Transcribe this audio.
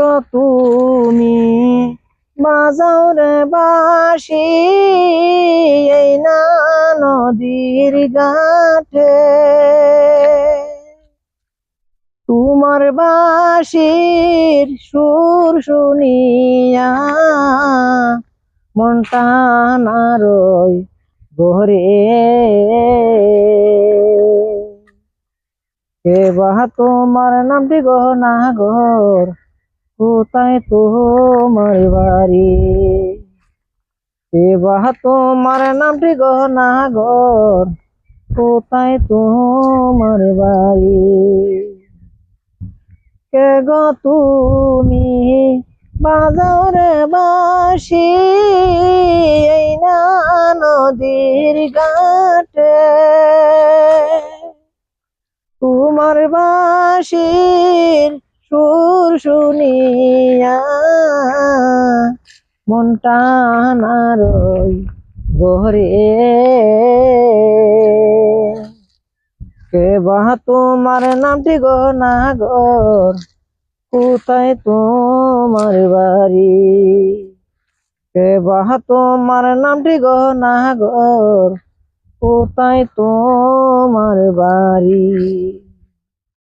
গো তুমি বাজাও রে বাঁশি এই না নদীর ঘাটে, তোমার বাঁশির সুর শুনিয়া মনটা নারই ঘরে। এবার তোমার নামটি গহনাগর, কোথায় তোমার বাড়ি? এবার তোমার নামটি গহনাগর, কোথায় তোমার বাড়ি? কে গো তুমি বাজাও রে বাঁশি এই না নদীর ঘাটে, তোমার বাঁশির সুর শুনিয়া মনটা নারই ঘরে। কেবা তোমার নামটি গহনাগর, কোথায় তোমার বাড়ি? কেবা তোমার নামটি গহনাগর, কোথায় তোমার বাড়ি?